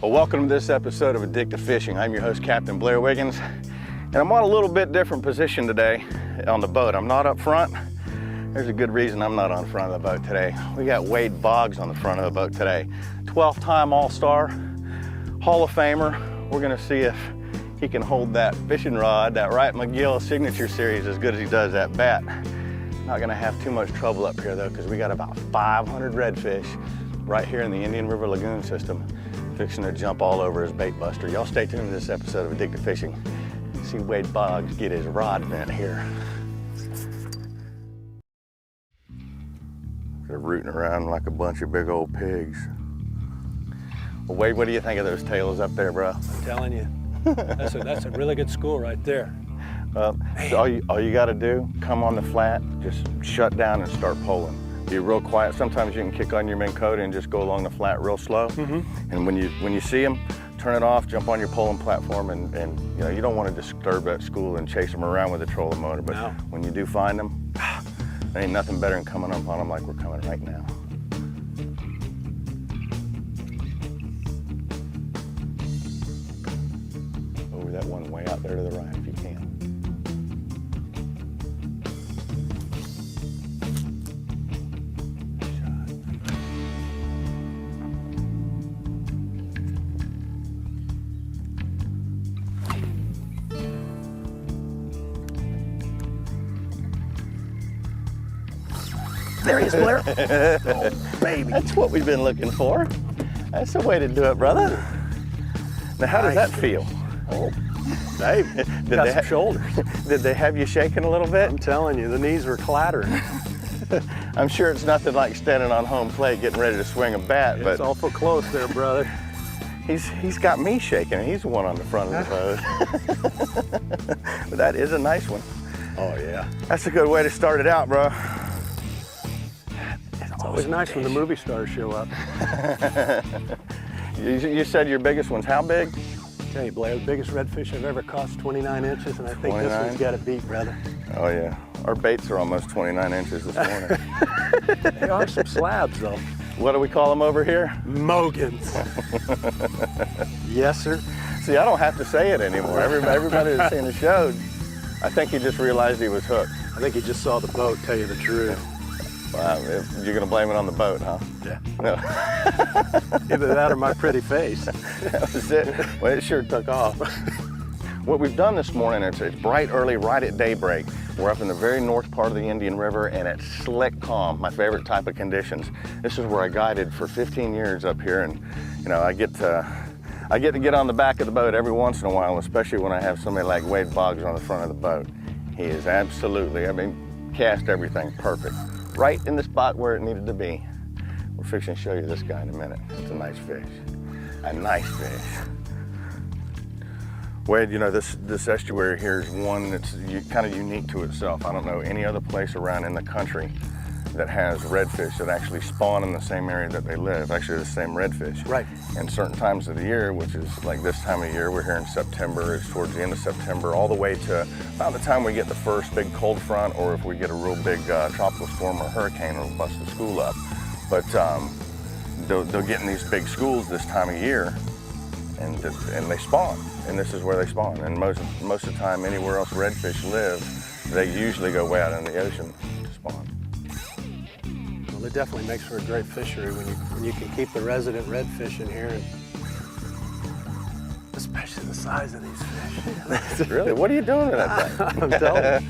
Well, welcome to this episode of Addictive Fishing. I'm your host, Capt Blair Wiggins, and I'm on a little bit different position today on the boat. I'm not up front. There's a good reason I'm not on front of the boat today. We got Wade Boggs on the front of the boat today. 12th time All-Star, Hall of Famer. We're gonna see if he can hold that fishing rod, that Wright McGill Signature Series, as good as he does that bat. Not gonna have too much trouble up here though, because we got about 500 redfish right here in the Indian River Lagoon system, fixing to jump all over his bait buster. Y'all stay tuned to this episode of Addictive Fishing. See Wade Boggs get his rod vent here. They're rooting around like a bunch of big old pigs. Well, Wade, what do you think of those tails up there, bro? I'm telling you, that's a really good school right there. So all you gotta do, come on the flat, just shut down and start pulling. Be real quiet. Sometimes you can kick on your Minn Kota and just go along the flat real slow. And when you see them, turn it off, jump on your pulling platform, and you know, you don't want to disturb that school and chase them around with a trolling motor. But when you do find them, there ain't nothing better than coming up on them like we're coming right now. Over that one way out there to the right if you can. There he is, Blair. Oh, baby. That's what we've been looking for. That's the way to do it, brother. Now, how does that feel? Oh, baby. Got some shoulders. Did they have you shaking a little bit? I'm telling you, the knees were clattering. I'm sure it's nothing like standing on home plate getting ready to swing a bat, but it's awful close there, brother. he's got me shaking. He's the one on the front of the boat. But that is a nice one. Oh, yeah. That's a good way to start it out, bro. It's always nice when the movie stars show up. You said your biggest one's how big? Tell you, Blair, the biggest redfish I've ever caught is 29 inches, and I think this one's got to beat, brother. Oh, yeah. Our baits are almost 29 inches this morning. They are some slabs, though. What do we call them over here? Mogans. Yes, sir. See, I don't have to say it anymore. Everybody that's seen the show, I think he just realized he was hooked. I think he just saw the boat, tell you the truth. Wow, you're gonna blame it on the boat, huh? Yeah. No. Either that or my pretty face. That was it. Well, it sure took off. What we've done this morning, it's bright early, right at daybreak. We're up in the very north part of the Indian River, and it's slick calm, my favorite type of conditions. This is where I guided for 15 years up here, and you know, I get to get on the back of the boat every once in a while, especially when I have somebody like Wade Boggs on the front of the boat. He is absolutely, I mean, cast everything perfect. Right in the spot where it needed to be. We're fixing to show you this guy in a minute. It's a nice fish. A nice fish. Wade, you know, this estuary here is one that's kind of unique to itself. I don't know any other place around in the country that has redfish that actually spawn in the same area that they live, actually the same redfish. Right. And certain times of the year, which is like this time of year, we're here in September, it's towards the end of September, all the way to about the time we get the first big cold front, or if we get a real big tropical storm or hurricane, it'll bust the school up. But they'll get in these big schools this time of year, and they spawn, and this is where they spawn. And most of the time, anywhere else redfish live, they usually go way out in the ocean to spawn. Well, it definitely makes for a great fishery when you can keep the resident redfish in here, and especially the size of these fish. Really? What are you doing to that thing? I'm telling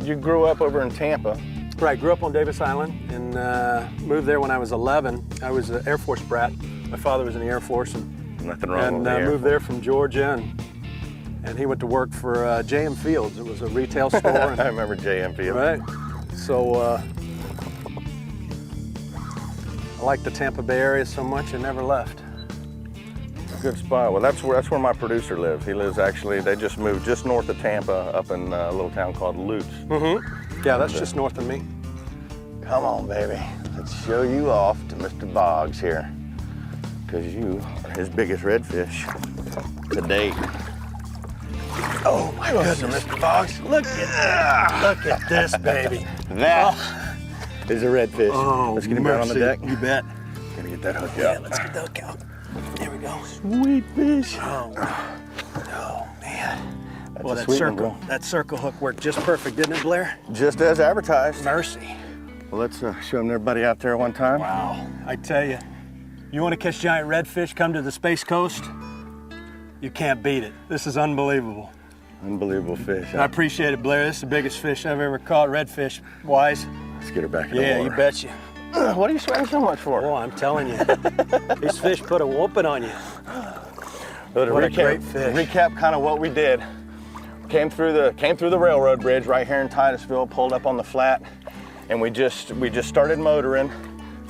you. You grew up over in Tampa. Right, grew up on Davis Island and moved there when I was 11. I was an Air Force brat. My father was in the Air Force, and Nothing wrong with the Air moved there from Georgia, and he went to work for J.M. Fields. It was a retail store. And, I remember J.M. Fields. right. So I liked the Tampa Bay area so much I never left. Good spot. Well, that's where my producer lives. He lives actually, they just moved just north of Tampa up in a little town called Lutz. Yeah, that's just north of me. Come on, baby. Let's show you off to Mr. Boggs here, because you are his biggest redfish to date. Oh my goodness, Mr. Boggs. Look at this, baby. That is a redfish. Oh, let's get him down on the deck. You bet. Gotta get that hook Yeah, out. let's get the hook out. There we go. Sweet fish. Oh, man. That's Well, a sweet one, bro. that circle hook worked just perfect, didn't it, Blair? Just as advertised. Mercy. Well, let's show them everybody out there one time. Wow. I tell you, you want to catch giant redfish, come to the Space Coast, you can't beat it. This is unbelievable. Unbelievable fish. I appreciate it, Blair. This is the biggest fish I've ever caught, redfish wise. Let's get her back in the Yeah, water. you betcha. What are you sweating so much for? Oh, I'm telling you, these fish put a whooping on you. So to What a recap, great fish. Recap kind of what we did. Came through the railroad bridge right here in Titusville, pulled up on the flat, and we just started motoring,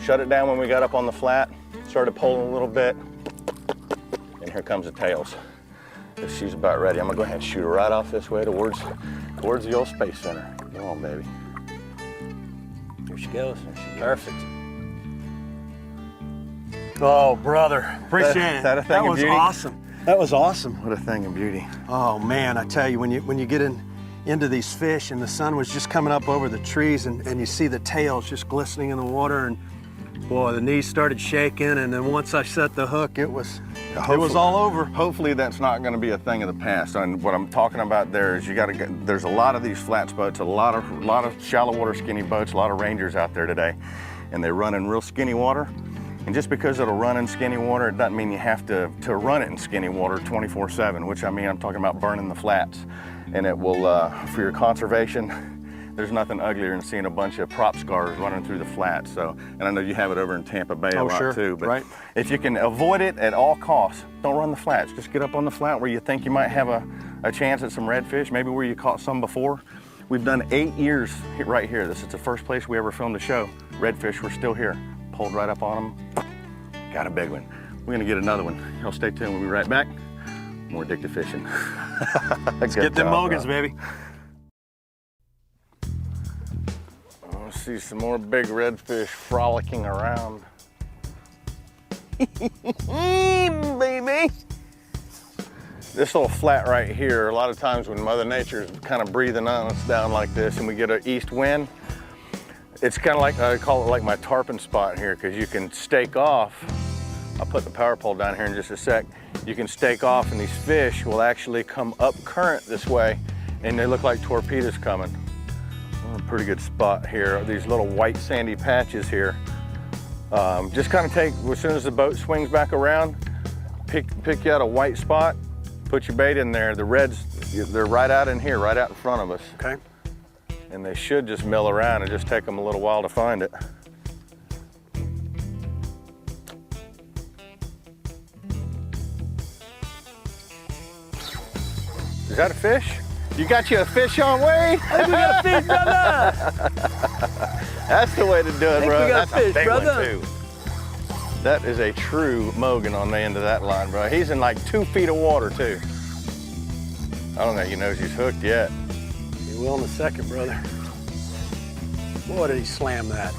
shut it down when we got up on the flat, started pulling a little bit, and here comes the tails. She's about ready. I'm gonna go ahead and shoot her right off this way towards the old Space Center. Come on, baby. Here she goes. Perfect. Oh, brother, appreciate it. That a thing That of was beauty? awesome. That was awesome. What a thing of beauty. Oh man, I tell you, when you get into these fish and the sun was just coming up over the trees and you see the tails just glistening in the water, and boy, the knees started shaking, and then once I set the hook, it was all over. Hopefully that's not going to be a thing of the past. And what I'm talking about there is there's a lot of these flats boats, a lot of shallow water skinny boats, a lot of rangers out there today, and they run in real skinny water. And just because it'll run in skinny water, it doesn't mean you have to run it in skinny water 24/7, which I mean, I'm talking about burning the flats. And it will, for your conservation, there's nothing uglier than seeing a bunch of prop scars running through the flats. So, and I know you have it over in Tampa Bay a lot sure. too, but right. If you can avoid it at all costs, don't run the flats. Just get up on the flat where you think you might have a chance at some redfish, maybe where you caught some before. We've done 8 years right here. This is the first place we ever filmed a show. Redfish were still here. Pulled right up on them, got a big one. We're gonna get another one. Y'all stay tuned, we'll be right back. More addictive fishing. Let's get them Mogans, baby. I see some more big redfish frolicking around. Baby! This little flat right here, a lot of times when Mother Nature is kind of breathing on us down like this and we get an east wind, it's kind of like, I call it like my tarpon spot here, because you can stake off. I'll put the power pole down here in just a sec. You can stake off and these fish will actually come up current this way and they look like torpedoes coming. A pretty good spot here. These little white sandy patches here. Just kind of take, as soon as the boat swings back around, pick you out a white spot, put your bait in there. The reds, they're right out in here, right out in front of us. Okay. And they should just mill around and just take them a little while to find it. Is that a fish? You got you a fish on, Wade? I think we got a fish, brother. That's the way to do it, bro. we got That's a fish, a big brother. one too. That is a true Mogan on the end of that line, bro. He's in like 2 feet of water too. I don't think he knows he's hooked yet. He will in a second, brother. Boy, did he slam that.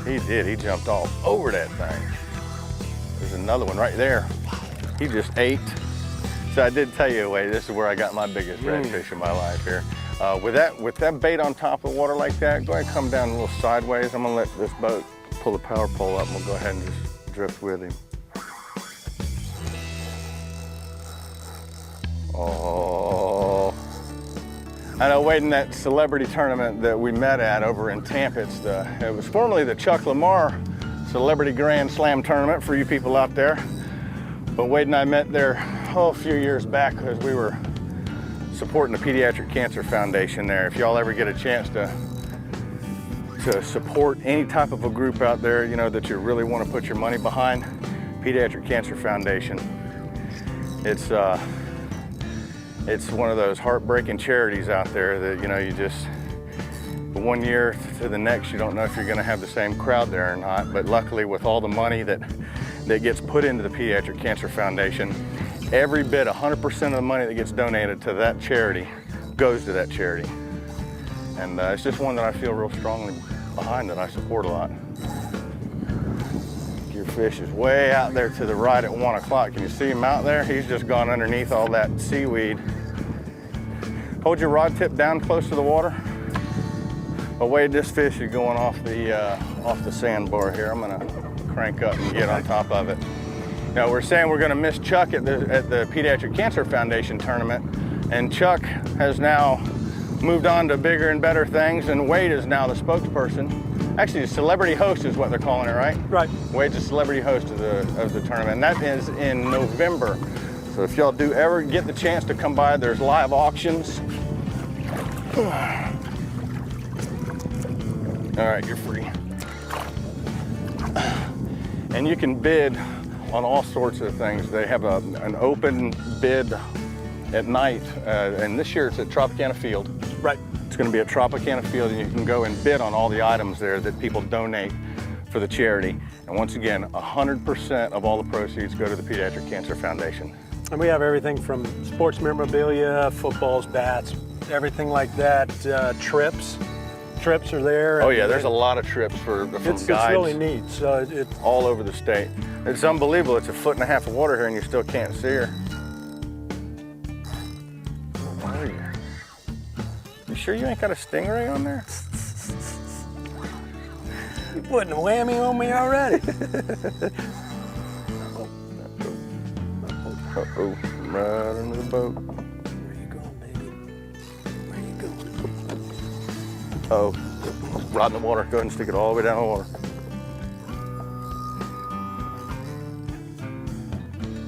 He did, he jumped all over that thing. There's another one right there. He just ate. So I did tell you, Wade, this is where I got my biggest redfish in my life here. With that bait on top of the water like that, go ahead and come down a little sideways. I'm gonna let this boat pull the power pole up and we'll go ahead and just drift with him. Oh. I know, Wade, in that celebrity tournament that we met at over in Tampa, it was formerly the Chuck Lamar Celebrity Grand Slam Tournament for you people out there. But Wade and I met there a few years back because we were supporting the Pediatric Cancer Foundation there. If y'all ever get a chance to support any type of a group out there, you know, that you really want to put your money behind, Pediatric Cancer Foundation. It's one of those heartbreaking charities out there that, you know, you just, one year to the next, you don't know if you're going to have the same crowd there or not. But luckily, with all the money that gets put into the Pediatric Cancer Foundation, every bit, 100% of the money that gets donated to that charity goes to that charity. And it's just one that I feel real strongly behind, that I support a lot. Your fish is way out there to the right at 1 o'clock. Can you see him out there? He's just gone underneath all that seaweed. Hold your rod tip down close to the water. Well, Wade, this fish is going off the sandbar here. I'm gonna crank up and get on top of it. Now, we're saying we're gonna miss Chuck at the Pediatric Cancer Foundation tournament, and Chuck has now moved on to bigger and better things, and Wade is now the spokesperson. Actually, the celebrity host is what they're calling it, right? Right. Wade's a celebrity host of the tournament, and that is in November. So if y'all do ever get the chance to come by, there's live auctions. All right, you're free. And you can bid on all sorts of things. They have an open bid at night, and this year it's at Tropicana Field. Right. It's going to be at Tropicana Field, and you can go and bid on all the items there that people donate for the charity. And once again, 100% of all the proceeds go to the Pediatric Cancer Foundation. And we have everything from sports memorabilia, footballs, bats, everything like that. Trips are there. Oh yeah, there's a lot of trips from guides. It's really neat. So it's all over the state. It's unbelievable. It's 1.5 feet of water here, and you still can't see her. Where are you? You sure you ain't got a stingray on there? You putting a whammy on me already. Uh-oh, right under the boat. Where you going, baby? Where you going? Oh, right in the water. Go ahead and stick it all the way down the water.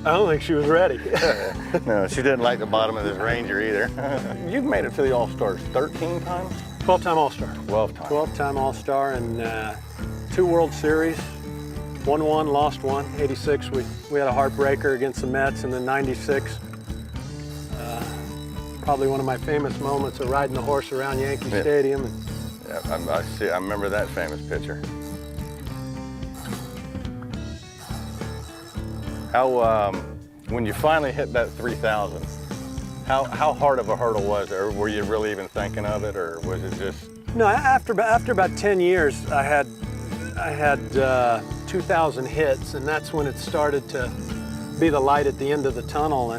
I don't think she was ready. No, she didn't like the bottom of this Ranger either. You've made it to the All-Stars 13 times? 12-time All-Star. 12 times. 12-time All-Star and 2 World Series. Won one, lost one. 86, we had a heartbreaker against the Mets, and then 96. Probably one of my famous moments of riding the horse around Yankee Stadium. Yeah, I remember that famous picture. How, when you finally hit that 3,000, how hard of a hurdle was it? Or were you really even thinking of it, or was it just? No, after about 10 years, I had 2,000 hits, and that's when it started to be the light at the end of the tunnel.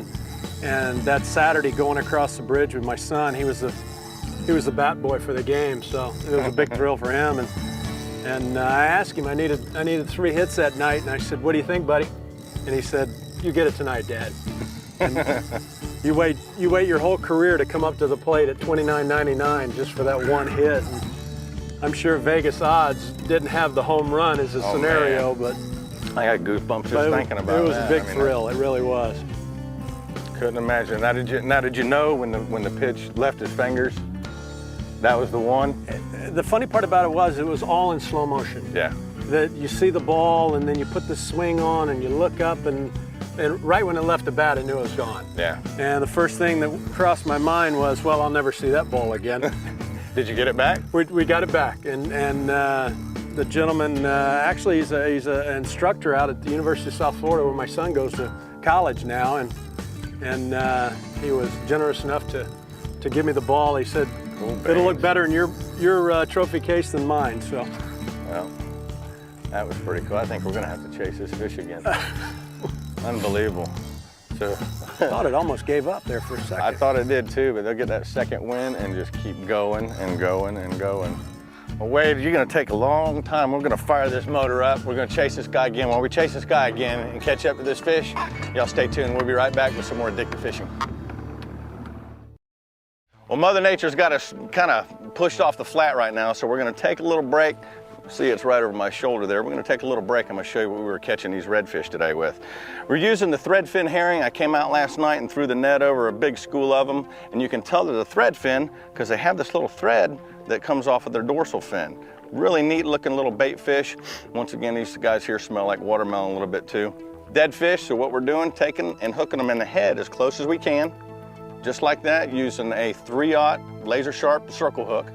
And that Saturday, going across the bridge with my son, he was the bat boy for the game, so it was a big thrill for him. And I asked him, I needed 3 hits that night, and I said, "What do you think, buddy?" And he said, "You get it tonight, Dad." And you wait your whole career to come up to the plate at $29.99 just for that one hit. And I'm sure Vegas odds didn't have the home run as a scenario, man. But I got goosebumps just thinking about it. It was a big thrill. It really was. Couldn't imagine. Now did you know when the pitch left his fingers, that was the one? The funny part about it was all in slow motion. Yeah. That you see the ball, and then you put the swing on, and you look up, and right when it left the bat, I knew it was gone. Yeah. And the first thing that crossed my mind was, well, I'll never see that ball again. Did you get it back? We got it back, and the gentleman actually he's an instructor out at the University of South Florida, where my son goes to college now, and he was generous enough to give me the ball. He said, "It'll look better in your trophy case than mine." So. Well, that was pretty cool. I think we're gonna have to chase this fish again. Unbelievable. So I thought it almost gave up there for a second. I thought it did too, but they'll get that second wind and just keep going and going and going. Well, Wade, you're gonna take a long time. We're gonna fire this motor up. We're gonna chase this guy again. While we chase this guy again and catch up to this fish, y'all stay tuned. We'll be right back with some more addictive fishing. Well, Mother Nature's got us kind of pushed off the flat right now, so we're gonna take a little break. See, it's right over my shoulder there. We're gonna take a little break. I'm gonna show you what we were catching these redfish today with. We're using the threadfin herring. I came out last night and threw the net over a big school of them, and you can tell they're the threadfin because they have this little thread that comes off of their dorsal fin. Really neat looking little bait fish. Once again, these guys here smell like watermelon a little bit too. Dead fish, so what we're doing, taking and hooking them in the head as close as we can, just like that, using a 3/0 laser sharp circle hook.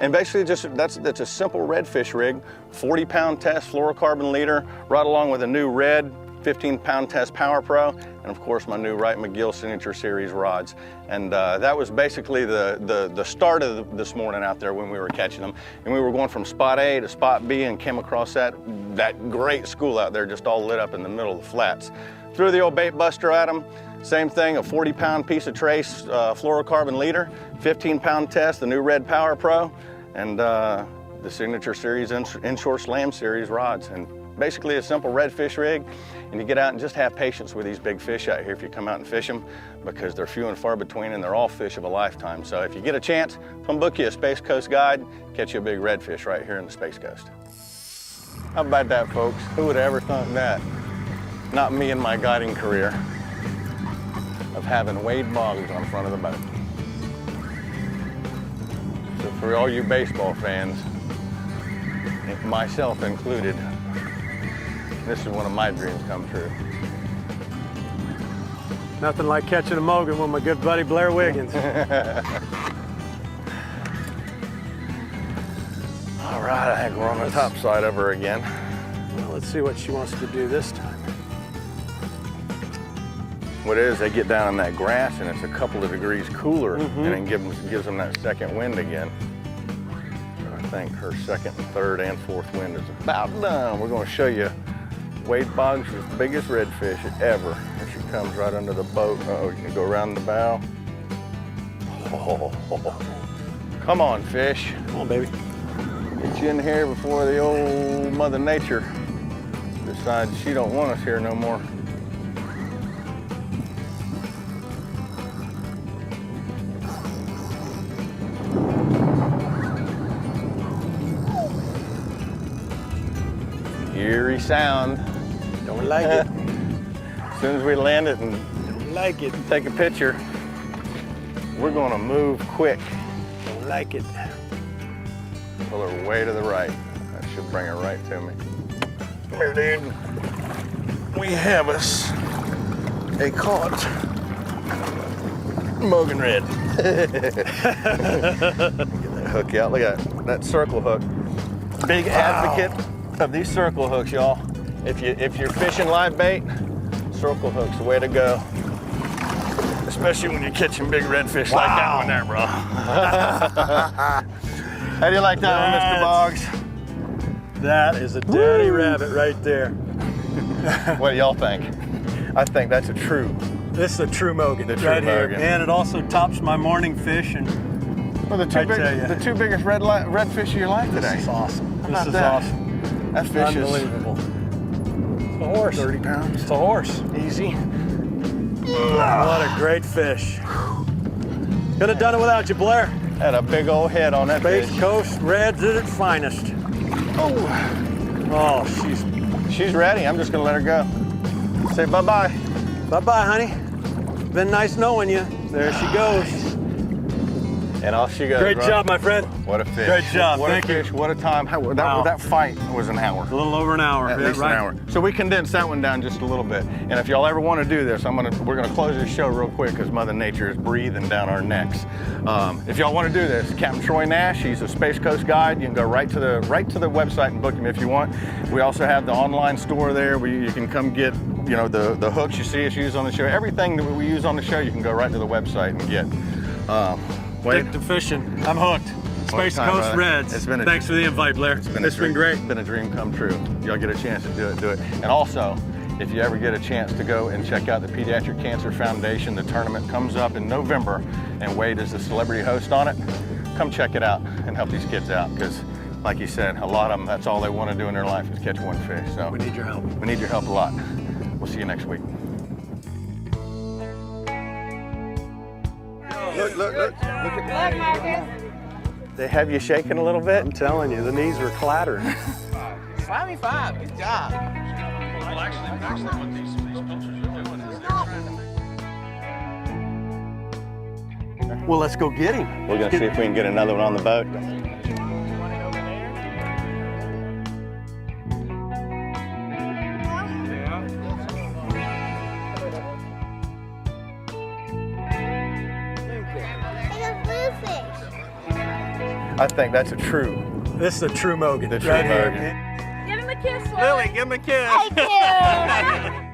And basically that's a simple redfish rig, 40-pound test fluorocarbon leader, right along with a new red 15-pound test Power Pro, and of course my new Wright McGill Signature Series rods. And that was basically the start of this morning out there when we were catching them. And we were going from spot A to spot B and came across that great school out there just all lit up in the middle of the flats. Threw the old bait buster at them. Same thing, a 40-pound piece of trace fluorocarbon leader, 15-pound test, the new red Power Pro, and the Signature Series Inshore Slam Series rods. And basically a simple redfish rig, and you get out and just have patience with these big fish out here if you come out and fish them, because they're few and far between and they're all fish of a lifetime. So if you get a chance, come book you a Space Coast guide, catch you a big redfish right here in the Space Coast. How about that, folks? Who would have ever thought that? Not me in my guiding career of having Wade Boggs on front of the boat. So for all you baseball fans, myself included, this is one of my dreams come true. Nothing like catching a Mogan with my good buddy Blair Wiggins. All right, I think we're on the top side of her again. Well, let's see what she wants to do this time. What it is, they get down in that grass and it's a couple of degrees cooler, and it gives them that second wind again. I think her second, third, and fourth wind is about done. We're going to show you Wade Boggs' biggest redfish ever. Here she comes right under the boat. Uh-oh, you can go around the bow. Oh, come on, fish. Come on, baby. Get you in here before the old Mother Nature decides she don't want us here no more. Eerie sound. Don't like it. As soon as we land it and Don't like it. take a picture, we're gonna move quick. Don't like it. Pull her way to the right. That should bring her right to me. Come here, dude. We have us a caught Mogan red. Get that hook out. Look at that circle hook. Big advocate of these circle hooks, y'all. If you're fishing live bait, circle hook's the way to go. Especially when you're catching big redfish like that one there, bro. How do you like that one, Mr. Boggs? That is a dirty rabbit right there. What do y'all think? I think that's a true. This is a true Mogan The true right here. Mogan. And it also tops my morning fish. And Well, the two biggest redfish of your life today. this is awesome. How This about is that? awesome. That fish Unbelievable. It's a horse. 30 pounds. It's a horse. Easy. What a great fish. Could have done it without you, Blair. Had a big old head on that Space fish. Coast Reds at its finest. Oh, She's ready. I'm just gonna let her go. Say bye-bye. bye-bye, honey. Been nice knowing you. There she goes. And off she goes. Great bro. job, my friend. What a fish. Great job. What Thank a fish. you. What a time. Wow. That fight was an hour. A little over an hour. At Yeah, least right. an hour. So we condensed that one down just a little bit. And if y'all ever want to do this, we're gonna close this show real quick because Mother Nature is breathing down our necks. If y'all want to do this, Captain Troy Nash, he's a Space Coast guide. You can go right to the website and book him if you want. We also have the online store there where you can come get the hooks you see us use on the show. Everything that we use on the show, you can go right to the website and get. Wade? Addictive fishing. I'm hooked. Space time, Coast brother. Reds. It's been Thanks for the invite, Blair. It's been great. It's been a dream come true. Y'all get a chance to do it. And also, if you ever get a chance to go and check out the Pediatric Cancer Foundation, the tournament comes up in November, and Wade is the celebrity host on it. Come check it out and help these kids out, because like you said, a lot of them, that's all they want to do in their life is catch one fish. So We need your help. we need your help a lot. We'll see you next week. Look at They have you shaking a little bit? I'm telling you, the knees were clattering. Slimy 5, good job. Well, actually, what these filters are doing is Well, let's go get him. We're gonna see if we can get another one on the boat. I think that's a true. This is a true Mogan. The true right here. Mogan. Give him a kiss, Lily, give him a kiss. Thank you.